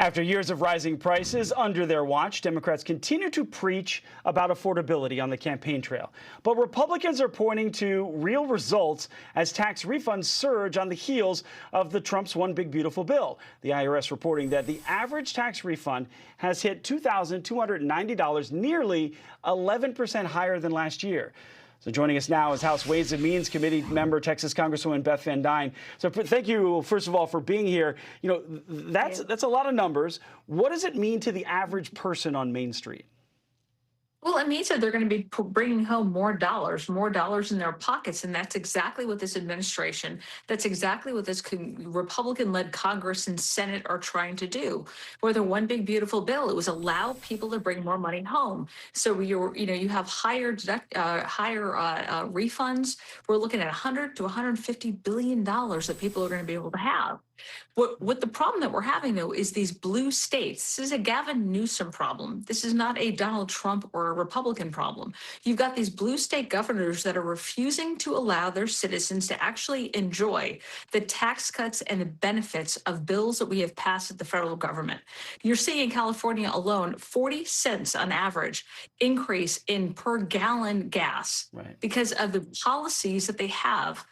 After years of rising prices under their watch, Democrats continue to preach about affordability on the campaign trail. But Republicans are pointing to real results as tax refunds surge on the heels of the Trump's One Big Beautiful Bill. The IRS reporting that the average tax refund has hit $2,290, nearly 11% higher than last year. So joining us now is House Ways and Means Committee member, Texas Congresswoman Beth Van Duyne. So thank you, first of all, for being here. You know, that's a lot of numbers. What does it mean to the average person on Main Street? Well, it means that they're going to be bringing home more dollars in their pockets. And that's exactly what this administration, that's exactly what this Republican-led Congress and Senate are trying to do. For the One Big Beautiful Bill, it was allow people to bring more money home. So you have higher refunds. We're looking at $100 to $150 billion that people are going to be able to have. What the problem that we're having, though, is these blue states. This is a Gavin Newsom problem. This is not a Donald Trump or a Republican problem. You've got these blue state governors that are refusing to allow their citizens to actually enjoy the tax cuts and the benefits of bills that we have passed at the federal government. You're seeing in California alone 40 cents on average increase in per gallon gas because of the policies that they have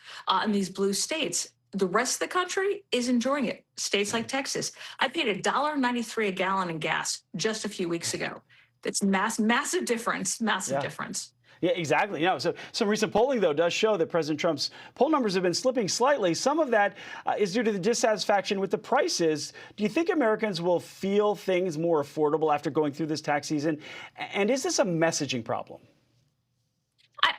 in these blue states. The rest of the country is enjoying it. States like Texas. I paid $1.93 a gallon in gas just a few weeks ago. That's massive difference, difference. Yeah, exactly. You know, so some recent polling, though, does show that President Trump's poll numbers have been slipping slightly. Some of that is due to the dissatisfaction with the prices. Do you think Americans will feel things more affordable after going through this tax season? And is this a messaging problem?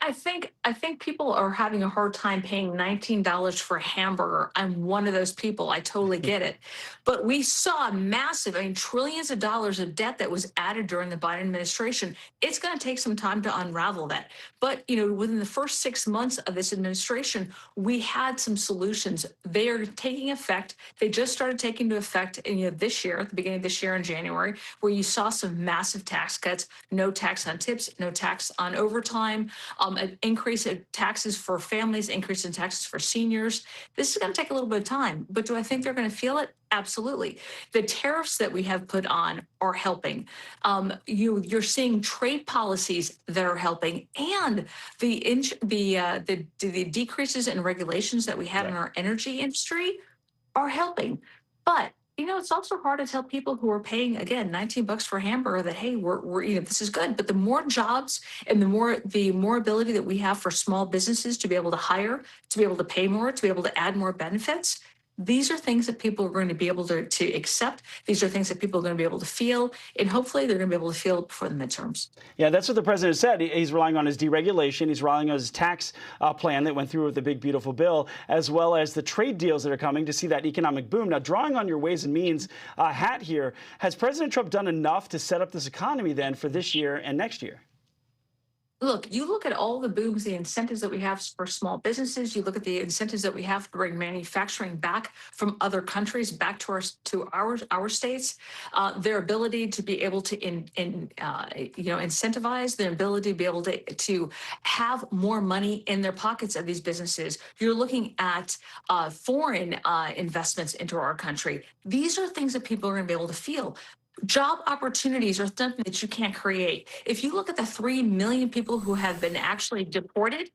I think people are having a hard time paying $19 for a hamburger. I'm one of those people. I totally get it. But we saw trillions of dollars of debt that was added during the Biden administration. It's going to take some time to unravel that. But, within the first 6 months of this administration, we had some solutions. They are taking effect. They just started taking into effect this year, at the beginning of this year in January, where you saw some massive tax cuts, no tax on tips, no tax on overtime, an increase in taxes for families, increase in taxes for seniors. This is going to take a little bit of time, but do I think they're going to feel it? Absolutely. The tariffs that we have put on are helping. You're seeing trade policies that are helping, and the decreases in regulations that we had in our energy industry are helping. But it's also hard to tell people who are paying, again, $19 for a hamburger that, hey, we're this is good. But the more jobs and the more ability that we have for small businesses to be able to hire, to be able to pay more, to be able to add more benefits, these are things that people are going to be able to accept. These are things that people are going to be able to feel, and hopefully they're going to be able to feel before the midterms. Yeah, that's what the president said. He's relying on his deregulation. He's relying on his tax plan that went through with the Big Beautiful Bill, as well as the trade deals that are coming to see that economic boom. Now, drawing on your Ways and Means hat here, has President Trump done enough to set up this economy then for this year and next year? Look, you look at all the booms, the incentives that we have for small businesses. You look at the incentives that we have to bring manufacturing back from other countries back to our states. Their ability to be able to incentivize, their ability to be able to have more money in their pockets of these businesses. You're looking at foreign investments into our country. These are things that people are going to be able to feel. Job opportunities are something that you can't create. If you look at the 3 million people who have been actually deported,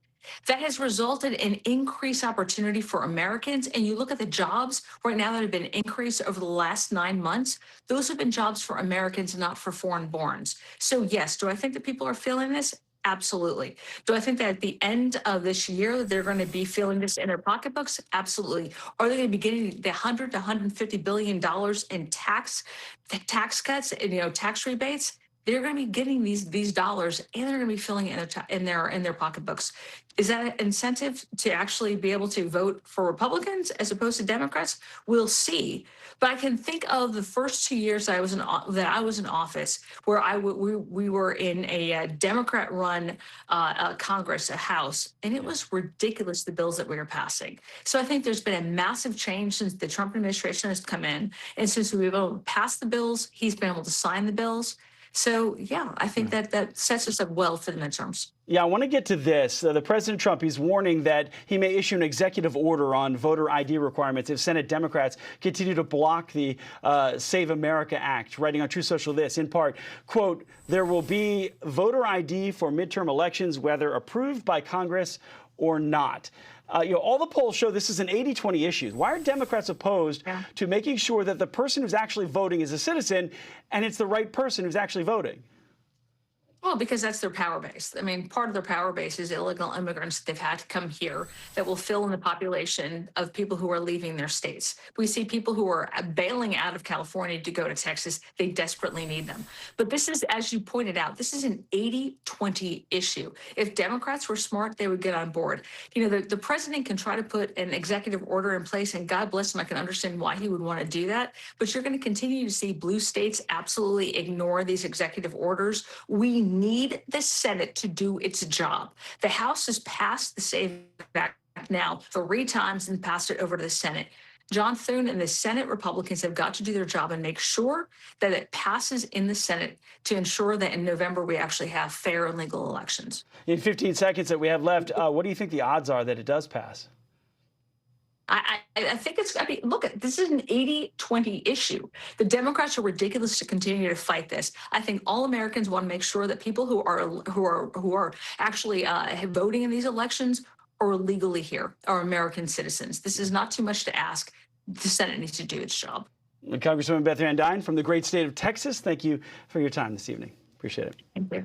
that has resulted in increased opportunity for Americans. And you look at the jobs right now that have been increased over the last 9 months, those have been jobs for Americans, not for foreign-borns. So yes, do I think that people are feeling this? Absolutely. Do I think that at the end of this year, they're going to be feeling this in their pocketbooks? Absolutely. Are they going to be getting the $100 to $150 billion in tax cuts and tax rebates? They're going to be getting these dollars, and they're going to be feeling it in their pocketbooks. Is that an incentive to actually be able to vote for Republicans as opposed to Democrats? We'll see. But I can think of the first 2 years that I was in office, where we were in a Democrat-run Congress, a House, and it was ridiculous, the bills that we were passing. So I think there's been a massive change since the Trump administration has come in, and since we've been able to pass the bills, he's been able to sign the bills. So, yeah, I think that sets us up well for the midterms. Yeah, I want to get to this. The President Trump, he's warning that he may issue an executive order on voter ID requirements if Senate Democrats continue to block the Save America Act, writing on True Social this, in part, quote, there will be voter ID for midterm elections, whether approved by Congress or not. All the polls show this is an 80-20 issue. Why are Democrats opposed to making sure that the person who's actually voting is a citizen and it's the right person who's actually voting? Well, because that's their power base. I mean, part of their power base is illegal immigrants that they've had to come here that will fill in the population of people who are leaving their states. We see people who are bailing out of California to go to Texas. They desperately need them. But this is, as you pointed out, this is an 80-20 issue. If Democrats were smart, they would get on board. The president can try to put an executive order in place, and God bless him, I can understand why he would want to do that. But you're going to continue to see blue states absolutely ignore these executive orders. We need the Senate to do its job. The House has passed the SAVE Act now 3 times and passed it over to the Senate. John Thune and the Senate Republicans have got to do their job and make sure that it passes in the Senate to ensure that in November we actually have fair and legal elections. In 15 seconds that we have left, what do you think the odds are that it does pass? I think it's, look, this is an 80-20 issue. The Democrats are ridiculous to continue to fight this. I think all Americans want to make sure that people who are actually voting in these elections are legally here, are American citizens. This is not too much to ask. The Senate needs to do its job. Congresswoman Beth Van Duyne from the great state of Texas, thank you for your time this evening. Appreciate it. Thank you.